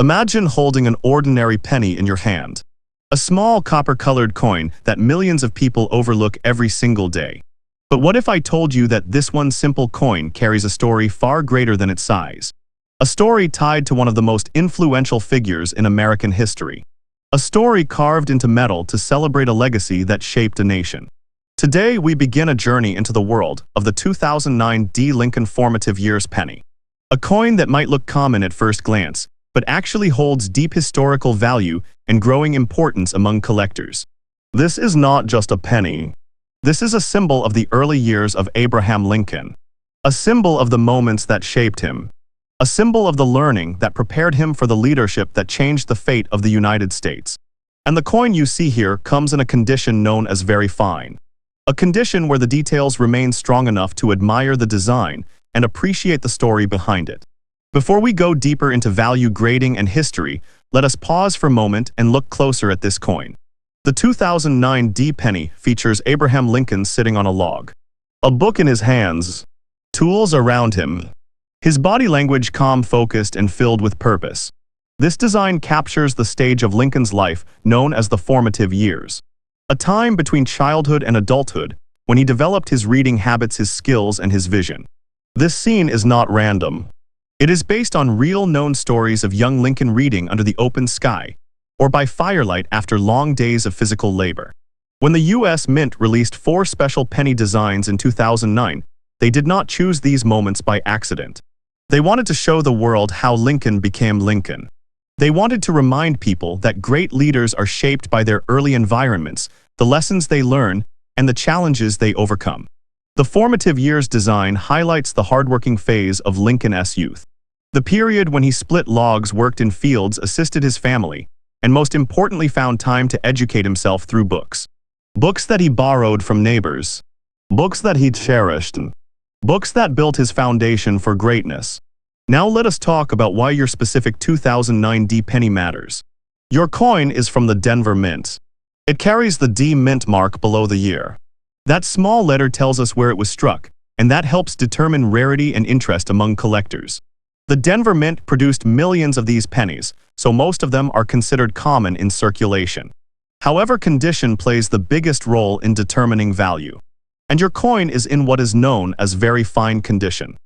Imagine holding an ordinary penny in your hand. A small copper-colored coin that millions of people overlook every single day. But what if I told you that this one simple coin carries a story far greater than its size? A story tied to one of the most influential figures in American history. A story carved into metal to celebrate a legacy that shaped a nation. Today, we begin a journey into the world of the 2009 D Lincoln Formative Years penny. A coin that might look common at first glance, but actually holds deep historical value and growing importance among collectors. This is not just a penny. This is a symbol of the early years of Abraham Lincoln. A symbol of the moments that shaped him. A symbol of the learning that prepared him for the leadership that changed the fate of the United States. And the coin you see here comes in a condition known as very fine. A condition where the details remain strong enough to admire the design and appreciate the story behind it. Before we go deeper into value grading and history, let us pause for a moment and look closer at this coin. The 2009 D penny features Abraham Lincoln sitting on a log. A book in his hands. Tools around him. His body language calm, focused, and filled with purpose. This design captures the stage of Lincoln's life known as the formative years. A time between childhood and adulthood when he developed his reading habits, his skills, and his vision. This scene is not random. It is based on real known stories of young Lincoln reading under the open sky, or by firelight after long days of physical labor. When the U.S. Mint released 4 special penny designs in 2009, they did not choose these moments by accident. They wanted to show the world how Lincoln became Lincoln. They wanted to remind people that great leaders are shaped by their early environments, the lessons they learn, and the challenges they overcome. The Formative Years design highlights the hardworking phase of Lincoln's youth. The period when he split logs, worked in fields, assisted his family, and most importantly found time to educate himself through books. Books that he borrowed from neighbors. Books that he cherished. Books that built his foundation for greatness. Now let us talk about why your specific 2009 D penny matters. Your coin is from the Denver Mint. It carries the D Mint mark below the year. That small letter tells us where it was struck, and that helps determine rarity and interest among collectors. The Denver Mint produced millions of these pennies, so most of them are considered common in circulation. However, condition plays the biggest role in determining value. And your coin is in what is known as very fine condition.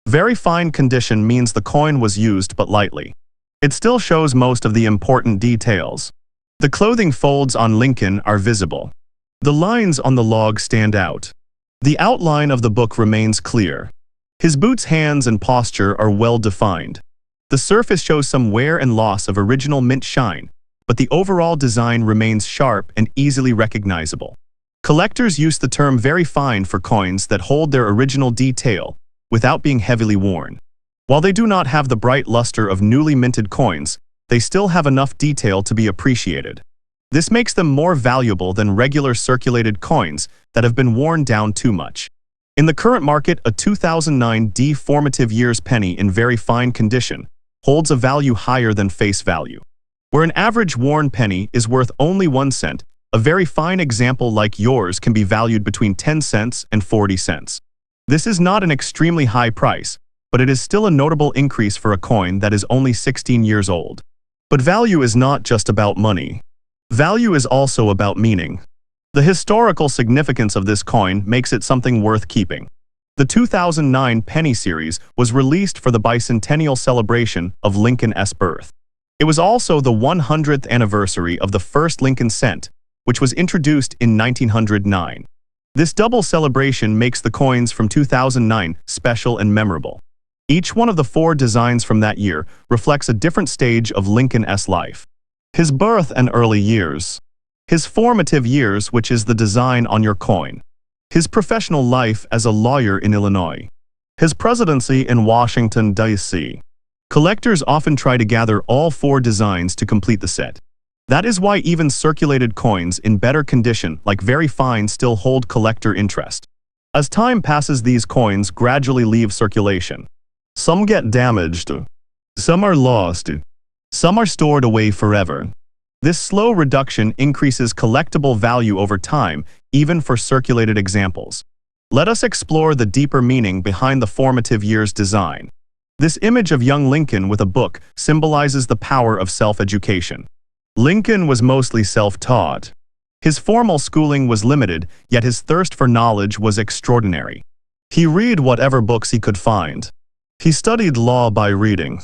Very fine condition means the coin was used but lightly. It still shows most of the important details. The clothing folds on Lincoln are visible. The lines on the log stand out. The outline of the book remains clear. His boots, hands, and posture are well defined. The surface shows some wear and loss of original mint shine, but the overall design remains sharp and easily recognizable. Collectors use the term very fine for coins that hold their original detail without being heavily worn. While they do not have the bright luster of newly minted coins, they still have enough detail to be appreciated. This makes them more valuable than regular circulated coins that have been worn down too much. In the current market, a 2009 D Formative Years penny in very fine condition holds a value higher than face value. Where an average worn penny is worth only 1 cent, a very fine example like yours can be valued between 10 cents and 40 cents. This is not an extremely high price, but it is still a notable increase for a coin that is only 16 years old. But value is not just about money. Value is also about meaning. The historical significance of this coin makes it something worth keeping. The 2009 penny series was released for the bicentennial celebration of Lincoln's birth. It was also the 100th anniversary of the first Lincoln cent, which was introduced in 1909. This double celebration makes the coins from 2009 special and memorable. Each one of the 4 designs from that year reflects a different stage of Lincoln's life. His birth and early years. His formative years, which is the design on your coin. His professional life as a lawyer in Illinois. His presidency in Washington, D.C. Collectors often try to gather all 4 designs to complete the set. That is why even circulated coins in better condition, like very fine, still hold collector interest. As time passes, these coins gradually leave circulation. Some get damaged. Some are lost. Some are stored away forever. This slow reduction increases collectible value over time, even for circulated examples. Let us explore the deeper meaning behind the Formative Years design. This image of young Lincoln with a book symbolizes the power of self-education. Lincoln was mostly self-taught. His formal schooling was limited, yet his thirst for knowledge was extraordinary. He read whatever books he could find. He studied law by reading.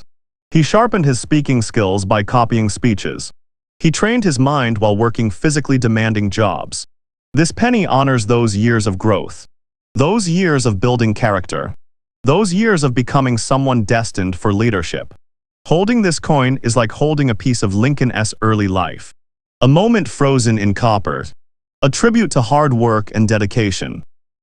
He sharpened his speaking skills by copying speeches. He trained his mind while working physically demanding jobs. This penny honors those years of growth. Those years of building character. Those years of becoming someone destined for leadership. Holding this coin is like holding a piece of Lincoln's early life. A moment frozen in copper. A tribute to hard work and dedication.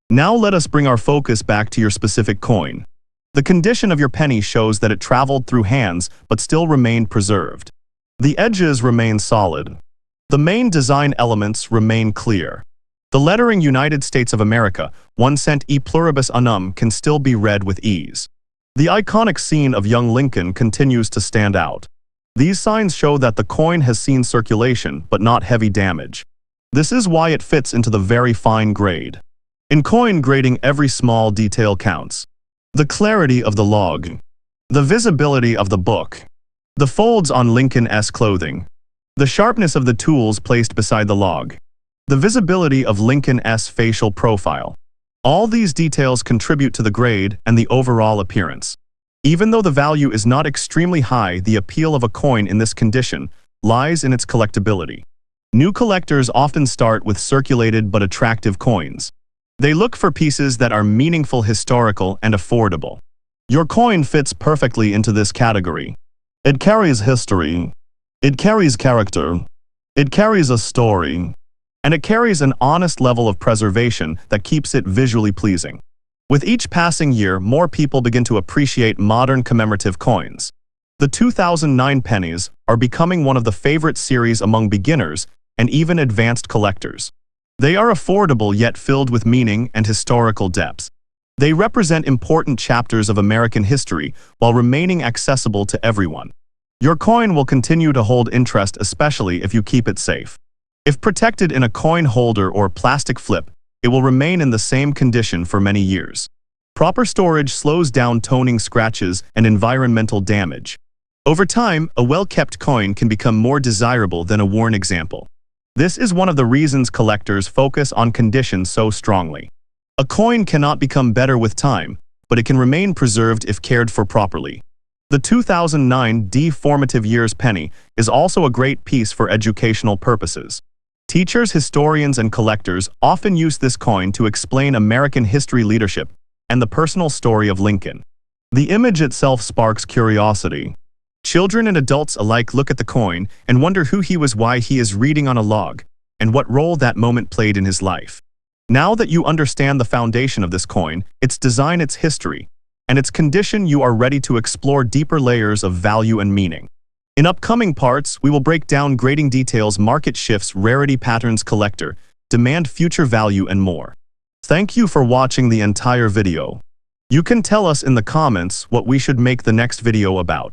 Now let us bring our focus back to your specific coin. The condition of your penny shows that it traveled through hands but still remained preserved. The edges remain solid. The main design elements remain clear. The lettering United States of America, 1 cent e pluribus unum, can still be read with ease. The iconic scene of young Lincoln continues to stand out. These signs show that the coin has seen circulation but not heavy damage. This is why it fits into the very fine grade. In coin grading, every small detail counts. The clarity of the log. The visibility of the book. The folds on Lincoln's clothing. The sharpness of the tools placed beside the log. The visibility of Lincoln's facial profile. All these details contribute to the grade and the overall appearance. Even though the value is not extremely high, the appeal of a coin in this condition lies in its collectability. New collectors often start with circulated but attractive coins. They look for pieces that are meaningful, historical, and affordable. Your coin fits perfectly into this category. It carries history. It carries character. It carries a story. And it carries an honest level of preservation that keeps it visually pleasing. With each passing year, more people begin to appreciate modern commemorative coins. The 2009 pennies are becoming one of the favorite series among beginners and even advanced collectors. They are affordable yet filled with meaning and historical depth. They represent important chapters of American history while remaining accessible to everyone. Your coin will continue to hold interest, especially if you keep it safe. If protected in a coin holder or plastic flip, it will remain in the same condition for many years. Proper storage slows down toning, scratches, and environmental damage. Over time, a well-kept coin can become more desirable than a worn example. This is one of the reasons collectors focus on condition so strongly. A coin cannot become better with time, but it can remain preserved if cared for properly. The 2009 D Formative Years penny is also a great piece for educational purposes. Teachers, historians, and collectors often use this coin to explain American history, leadership, and the personal story of Lincoln. The image itself sparks curiosity. Children and adults alike look at the coin and wonder who he was, why he is reading on a log, and what role that moment played in his life. Now that you understand the foundation of this coin, its design, its history, and its condition, you are ready to explore deeper layers of value and meaning. In upcoming parts, we will break down grading details, market shifts, rarity patterns, collector demand, future value, and more. Thank you for watching the entire video. You can tell us in the comments what we should make the next video about.